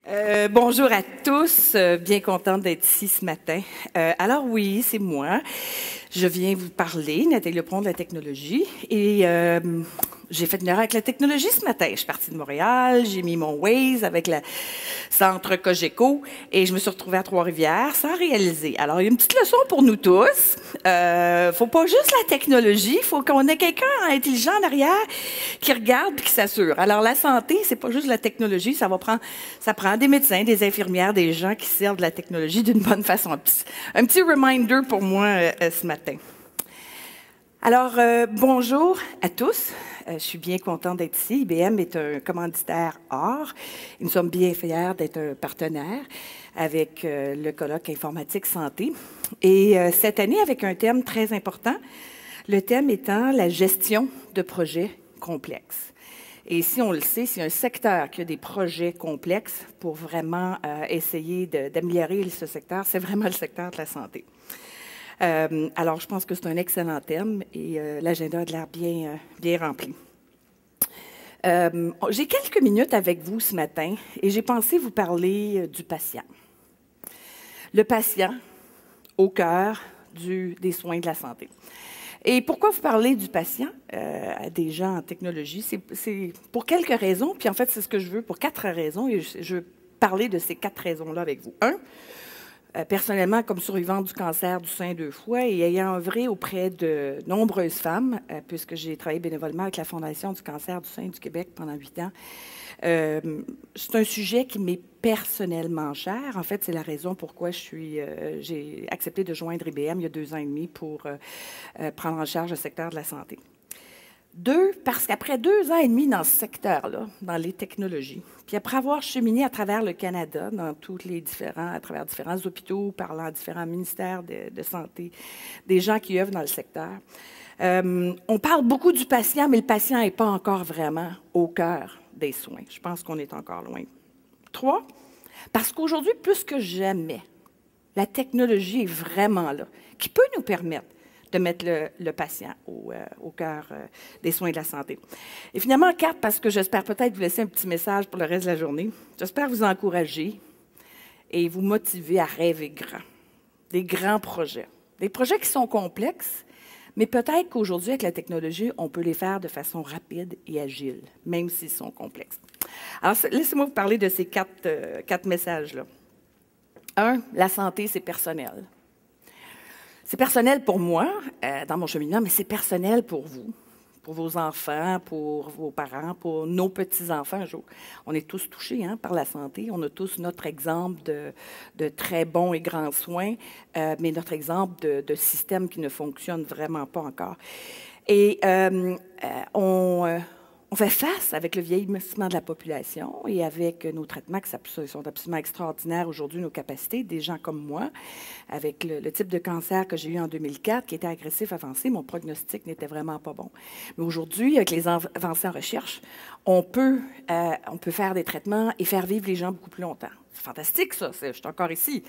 Bonjour à tous, bien contente d'être ici ce matin. Alors oui, c'est moi. Je viens vous parler, Nathalie Lepron de la technologie, et j'ai fait une heure avec la technologie ce matin. Je suis partie de Montréal, j'ai mis mon Waze avec le centre Cogeco, et je me suis retrouvée à Trois-Rivières sans réaliser. Alors, il y a une petite leçon pour nous tous. Faut pas juste la technologie, faut qu'on ait quelqu'un intelligent en arrière qui regarde et qui s'assure. Alors, la santé, c'est pas juste la technologie, ça prend des médecins, des infirmières, des gens qui servent de la technologie d'une bonne façon. Un petit reminder pour moi ce matin. Alors, bonjour à tous. Je suis bien contente d'être ici. IBM est un commanditaire or. Nous sommes bien fiers d'être un partenaire avec le colloque Informatique Santé. Et cette année, avec un thème très important, le thème étant la gestion de projets complexes. Et si on le sait, c'est un secteur qui a des projets complexes pour vraiment essayer d'améliorer ce secteur, c'est vraiment le secteur de la santé. Alors, je pense que c'est un excellent thème et l'agenda a l'air bien rempli. J'ai quelques minutes avec vous ce matin et j'ai pensé vous parler du patient. Le patient au cœur des soins de la santé. Et pourquoi vous parlez du patient à des gens en technologie? C'est pour quelques raisons, puis en fait, c'est ce que je veux pour 4 raisons, et je veux parler de ces 4 raisons-là avec vous. Personnellement, comme survivante du cancer du sein 2 fois et ayant œuvré auprès de nombreuses femmes, puisque j'ai travaillé bénévolement avec la Fondation du cancer du sein du Québec pendant 8 ans, c'est un sujet qui m'est personnellement cher. En fait, c'est la raison pourquoi j'ai accepté de joindre IBM il y a 2 ans et demi pour prendre en charge le secteur de la santé. 2, parce qu'après 2 ans et demi dans ce secteur-là, dans les technologies, puis après avoir cheminé à travers le Canada, à travers différents hôpitaux, parlant à différents ministères de santé, des gens qui œuvrent dans le secteur, on parle beaucoup du patient, mais le patient n'est pas encore vraiment au cœur des soins. Je pense qu'on est encore loin. 3, parce qu'aujourd'hui, plus que jamais, la technologie est vraiment là, qui peut nous permettre de mettre le patient au cœur des soins de la santé. Et finalement, 4, parce que j'espère peut-être vous laisser un petit message pour le reste de la journée. J'espère vous encourager et vous motiver à rêver grand. Des grands projets. Des projets qui sont complexes, mais peut-être qu'aujourd'hui, avec la technologie, on peut les faire de façon rapide et agile, même s'ils sont complexes. Alors, laissez-moi vous parler de ces 4 messages-là. 1, la santé, c'est personnel. C'est personnel pour moi, dans mon cheminement, mais c'est personnel pour vous, pour vos enfants, pour vos parents, pour nos petits-enfants. On est tous touchés par la santé. On a tous notre exemple de très bons et grands soins, mais notre exemple de système qui ne fonctionne vraiment pas encore. Et on fait face avec le vieillissement de la population et avec nos traitements qui sont absolument extraordinaires aujourd'hui, nos capacités. Des gens comme moi, avec le type de cancer que j'ai eu en 2004, qui était agressif avancé, mon prognostic n'était vraiment pas bon. Mais aujourd'hui, avec les avancées en recherche, on peut faire des traitements et faire vivre les gens beaucoup plus longtemps. C'est fantastique, ça. Je suis encore ici,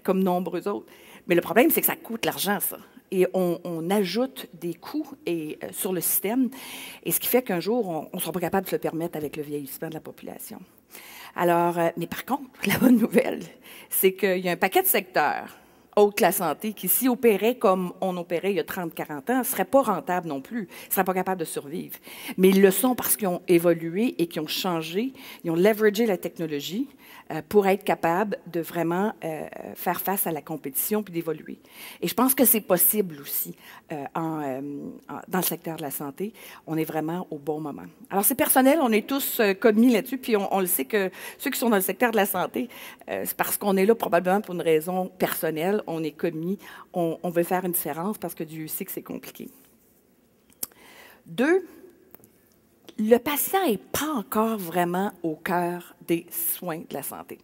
comme nombreux autres. Mais le problème, c'est que ça coûte l'argent, ça. Et on ajoute des coûts sur le système, et ce qui fait qu'un jour, on ne sera pas capable de se le permettre avec le vieillissement de la population. Alors, mais par contre, la bonne nouvelle, c'est qu'il y a un paquet de secteurs, autres que la santé, qui, s'ils opéraient comme on opérait il y a 30-40 ans, ne seraient pas rentables non plus, ne seraient pas capables de survivre. Mais ils le sont parce qu'ils ont évolué et qu'ils ont changé, ils ont leveragé la technologie pour être capables de vraiment faire face à la compétition puis d'évoluer. Et je pense que c'est possible aussi dans le secteur de la santé. On est vraiment au bon moment. Alors, c'est personnel, on est tous commis là-dessus, puis on le sait que ceux qui sont dans le secteur de la santé, c'est parce qu'on est là probablement pour une raison personnelle. On est commis, on veut faire une différence parce que Dieu sait que c'est compliqué. 2, le patient n'est pas encore vraiment au cœur des soins de la santé.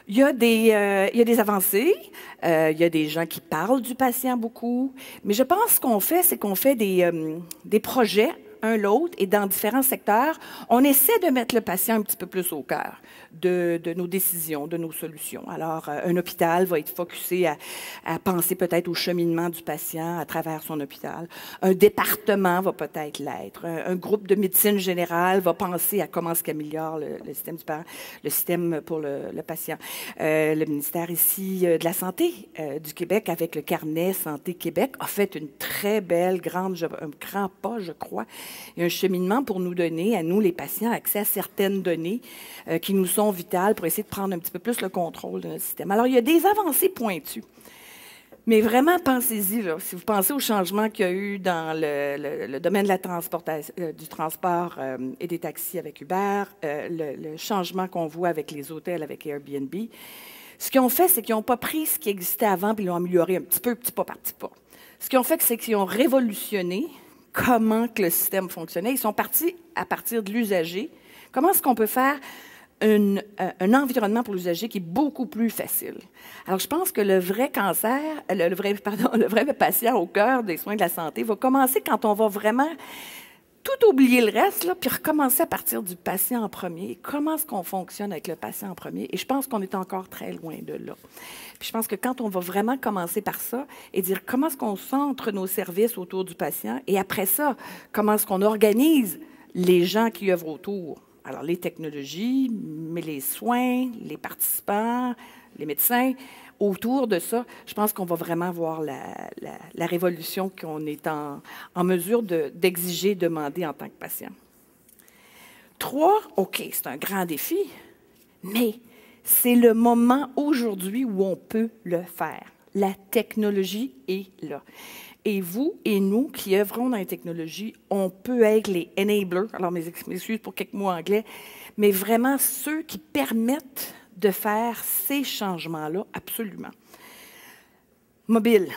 Il y a des avancées, il y a des gens qui parlent du patient beaucoup, mais je pense qu'on fait des projets un l'autre, et dans différents secteurs, on essaie de mettre le patient un petit peu plus au cœur de nos décisions, de nos solutions. Alors, un hôpital va être focusé à penser peut-être au cheminement du patient à travers son hôpital. Un département va peut-être l'être. Un groupe de médecine générale va penser à comment est-ce qu'il améliore le système le système pour le patient. Le ministère ici de la Santé du Québec, avec le carnet Santé Québec, a fait une très belle, un grand pas, je crois, et un cheminement pour nous donner, à nous les patients, accès à certaines données qui nous sont vitales pour essayer de prendre un petit peu plus le contrôle de notre système. Alors, il y a des avancées pointues. Mais vraiment, pensez-y, là, si vous pensez au changement qu'il y a eu dans le domaine de la transportation, du transport et des taxis avec Uber, le changement qu'on voit avec les hôtels, avec Airbnb, ce qu'ils ont fait, c'est qu'ils n'ont pas pris ce qui existait avant et ils l'ont amélioré un petit peu, petit pas par petit pas. Ce qu'ils ont fait, c'est qu'ils ont révolutionné comment que le système fonctionnait. Ils sont partis à partir de l'usager. Comment est-ce qu'on peut faire un environnement pour l'usager qui est beaucoup plus facile. Alors, je pense que le vrai cancer, le vrai patient au cœur des soins de la santé va commencer quand on va vraiment tout oublier le reste, là, puis recommencer à partir du patient en premier. Comment est-ce qu'on fonctionne avec le patient en premier? Et je pense qu'on est encore très loin de là. Puis je pense que quand on va vraiment commencer par ça et dire comment est-ce qu'on centre nos services autour du patient, et après ça, comment est-ce qu'on organise les gens qui œuvrent autour? Alors, les technologies, mais les soins, les participants, les médecins, autour de ça, je pense qu'on va vraiment voir la révolution qu'on est en mesure d'exiger, demander en tant que patient. 3, OK, c'est un grand défi, mais c'est le moment aujourd'hui où on peut le faire. La technologie est là. Et vous et nous qui œuvrons dans les technologies, on peut être les enablers, alors mes excuses pour quelques mots anglais, mais vraiment ceux qui permettent de faire ces changements-là, absolument. Mobile.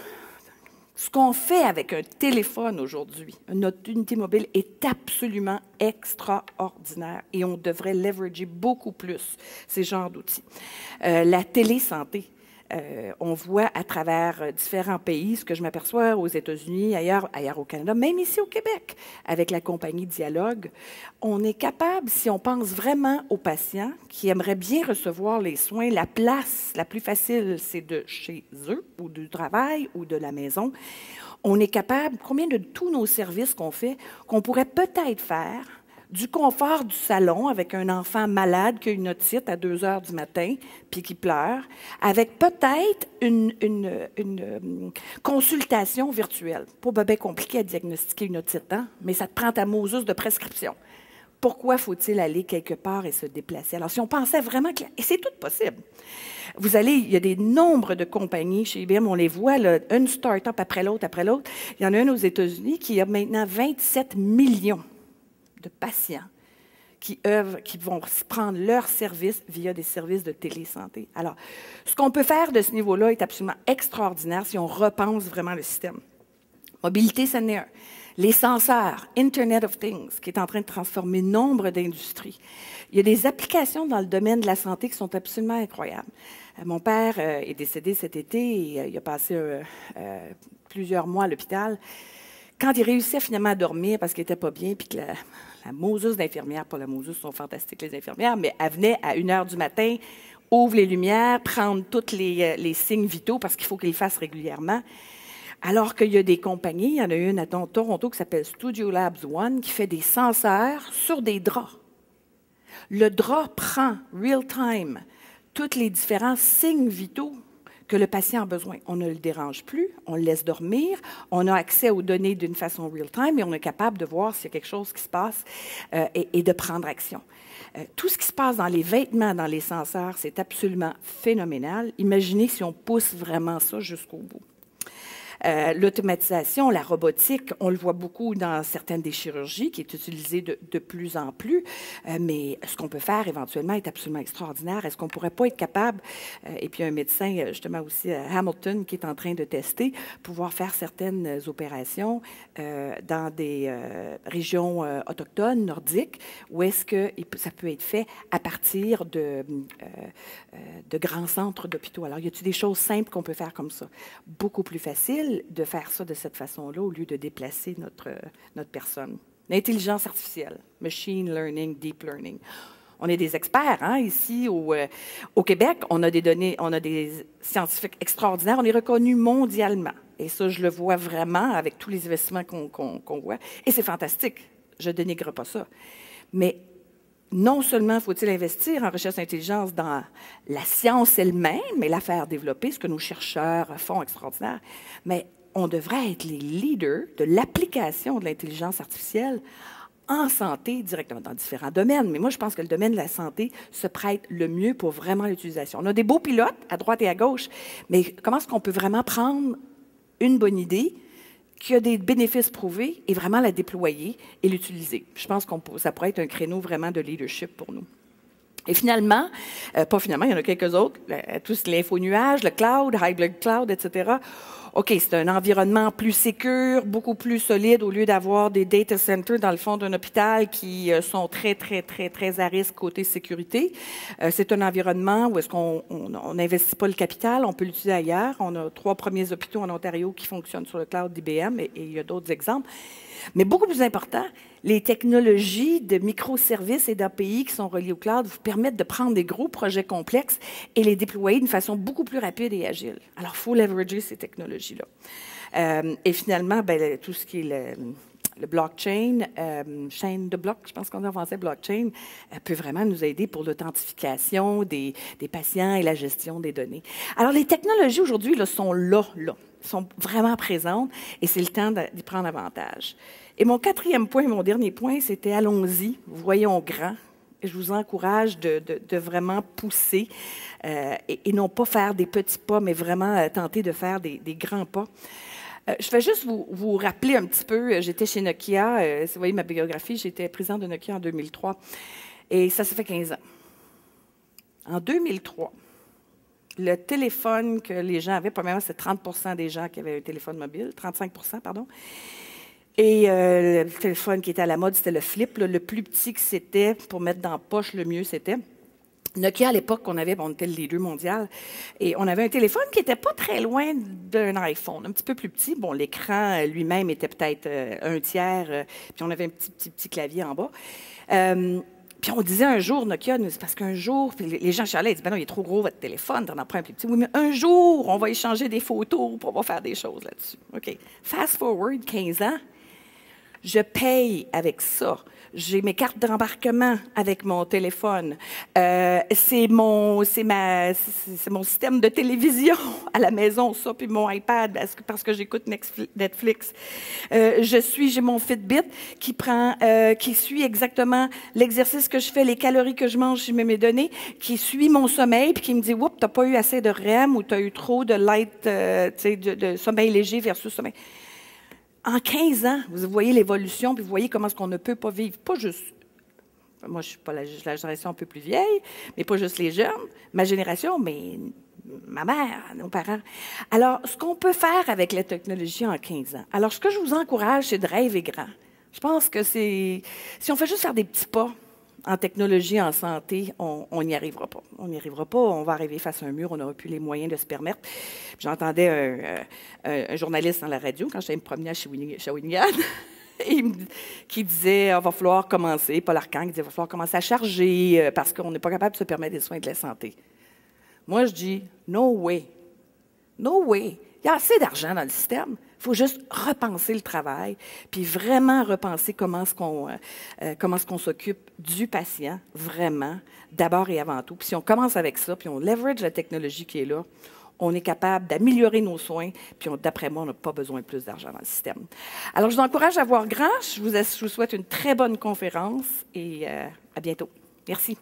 Ce qu'on fait avec un téléphone aujourd'hui, notre unité mobile, est absolument extraordinaire et on devrait leverager beaucoup plus ces genres d'outils. La télésanté. On voit à travers différents pays, ce que je m'aperçois aux États-Unis, ailleurs au Canada, même ici au Québec, avec la compagnie Dialogue, on est capable, si on pense vraiment aux patients qui aimeraient bien recevoir les soins, la place la plus facile, c'est de chez eux, ou du travail, ou de la maison. On est capable, combien de tous nos services qu'on fait, qu'on pourrait peut-être faire du confort du salon avec un enfant malade qui a une otite à 2 heures du matin puis qui pleure, avec peut-être une consultation virtuelle. Pas bien compliqué à diagnostiquer une otite, hein? Mais ça te prend ta mosus de prescription. Pourquoi faut-il aller quelque part et se déplacer? Alors, si on pensait vraiment que... Et c'est tout possible. Vous allez, il y a des nombres de compagnies chez IBM, on les voit, là, une start-up après l'autre, après l'autre. Il y en a une aux États-Unis qui a maintenant 27 millions de patients qui vont prendre leur service via des services de télésanté. Alors, ce qu'on peut faire de ce niveau-là est absolument extraordinaire si on repense vraiment le système. Mobilité, ça en est un. Les senseurs, Internet of Things, qui est en train de transformer nombre d'industries. Il y a des applications dans le domaine de la santé qui sont absolument incroyables. Mon père est décédé cet été et il a passé plusieurs mois à l'hôpital. Quand il réussissait finalement à dormir parce qu'il n'était pas bien, puis que la moseuse d'infirmière, pas la moseuse, sont fantastiques les infirmières, mais elle venait à 1 heure du matin, ouvre les lumières, prendre tous les signes vitaux parce qu'il faut qu'il le fasse régulièrement. Alors qu'il y a des compagnies, il y en a une à Toronto qui s'appelle Studio Labs One, qui fait des senseurs sur des draps. Le drap prend real-time tous les différents signes vitaux que le patient a besoin. On ne le dérange plus, on le laisse dormir, on a accès aux données d'une façon real-time et on est capable de voir s'il y a quelque chose qui se passe et de prendre action. Tout ce qui se passe dans les vêtements, dans les senseurs, c'est absolument phénoménal. Imaginez si on pousse vraiment ça jusqu'au bout. L'automatisation, la robotique, on le voit beaucoup dans certaines des chirurgies, qui est utilisée de plus en plus, mais ce qu'on peut faire éventuellement est absolument extraordinaire. Est-ce qu'on ne pourrait pas être capable, et puis un médecin justement aussi à Hamilton qui est en train de tester, pouvoir faire certaines opérations dans des régions autochtones, nordiques, où est-ce que ça peut être fait à partir de grands centres d'hôpitaux. Alors, y a-t-il des choses simples qu'on peut faire comme ça? Beaucoup plus facile de faire ça de cette façon-là au lieu de déplacer notre personne. L'intelligence artificielle, machine learning, deep learning. On est des experts, hein, ici au Québec. On a des données, on a des scientifiques extraordinaires. On est reconnus mondialement. Et ça, je le vois vraiment avec tous les investissements qu'on voit. Et c'est fantastique. Je ne dénigre pas ça. Mais non seulement faut-il investir en recherche d'intelligence dans la science elle-même et la faire développer, ce que nos chercheurs font extraordinaire, mais on devrait être les leaders de l'application de l'intelligence artificielle en santé directement dans différents domaines. Mais moi, je pense que le domaine de la santé se prête le mieux pour vraiment l'utilisation. On a des beaux pilotes à droite et à gauche, mais comment est-ce qu'on peut vraiment prendre une bonne idée qui a des bénéfices prouvés et vraiment la déployer et l'utiliser? Je pense que ça pourrait être un créneau vraiment de leadership pour nous. Et finalement, pas finalement, il y en a quelques autres, tous l'info-nuage, le cloud, hybrid cloud, etc. OK, c'est un environnement plus sécure, beaucoup plus solide, au lieu d'avoir des data centers dans le fond d'un hôpital qui sont très, très, très, très à risque côté sécurité. C'est un environnement où est-ce qu'on n'investit pas le capital, on peut l'utiliser ailleurs. On a 3 premiers hôpitaux en Ontario qui fonctionnent sur le cloud d'IBM et il y a d'autres exemples. Mais beaucoup plus important, les technologies de microservices et d'API qui sont reliées au cloud vous permettent de prendre des gros projets complexes et les déployer d'une façon beaucoup plus rapide et agile. Alors, il faut leverager ces technologies-là. Et finalement, ben, tout ce qui est le blockchain, chaîne de blocs, je pense qu'on dit en français blockchain, peut vraiment nous aider pour l'authentification des patients et la gestion des données. Alors, les technologies aujourd'hui sont là, sont vraiment présentes et c'est le temps d'y prendre avantage. Et mon 4e point, mon dernier point, c'était allons-y, voyons grand. Et je vous encourage de vraiment pousser et non pas faire des petits pas, mais vraiment tenter de faire des grands pas. Je vais juste vous rappeler un petit peu, j'étais chez Nokia, vous voyez ma biographie, j'étais présidente de Nokia en 2003 et ça fait 15 ans. En 2003, le téléphone que les gens avaient, premièrement, c'est 30% des gens qui avaient un téléphone mobile, 35%, pardon. Et le téléphone qui était à la mode, c'était le flip, le plus petit que c'était, pour mettre dans la poche, le mieux c'était. Nokia, à l'époque, on était le leader mondial, et on avait un téléphone qui n'était pas très loin d'un iPhone, un petit peu plus petit. Bon, l'écran lui-même était peut-être un tiers, puis on avait un petit clavier en bas. Puis on disait un jour, Nokia, parce qu'un jour, puis les gens chialaient, ils disaient, ben non, il est trop gros votre téléphone, t'en as pris un plus petit. Oui, mais un jour, on va échanger des photos, puis on va faire des choses là-dessus. OK. Fast forward 15 ans, je paye avec ça. J'ai mes cartes d'embarquement avec mon téléphone. C'est mon système de télévision à la maison, ça, puis mon iPad, parce que j'écoute Netflix. J'ai mon Fitbit qui suit exactement l'exercice que je fais, les calories que je mange, je mets mes données, qui suit mon sommeil, puis qui me dit, oups, t'as pas eu assez de REM ou t'as eu trop de light, de sommeil léger versus sommeil. En 15 ans, vous voyez l'évolution, puis vous voyez comment est-ce qu'on ne peut pas vivre. Pas juste, moi je suis pas la génération un peu plus vieille, mais pas juste les jeunes, ma génération, mais ma mère, nos parents. Alors, ce qu'on peut faire avec la technologie en 15 ans. Alors, ce que je vous encourage, c'est de rêver grand. Je pense que si on fait juste faire des petits pas en technologie, en santé, on n'y arrivera pas. On n'y arrivera pas, on va arriver face à un mur, on n'aura plus les moyens de se permettre. J'entendais un journaliste dans la radio, quand j'allais me promener à Shawinigan, qui disait, il va falloir commencer, Paul Arcand, qui disait, il va falloir commencer à charger parce qu'on n'est pas capable de se permettre des soins de la santé. Moi, je dis, no way. No way. Il y a assez d'argent dans le système. Il faut juste repenser le travail, puis vraiment repenser comment est-ce qu'on s'occupe du patient, vraiment, d'abord et avant tout. Puis si on commence avec ça, puis on leverage la technologie qui est là, on est capable d'améliorer nos soins, puis d'après moi, on n'a pas besoin de plus d'argent dans le système. Alors, je vous encourage à voir grand. Je vous souhaite une très bonne conférence et à bientôt. Merci.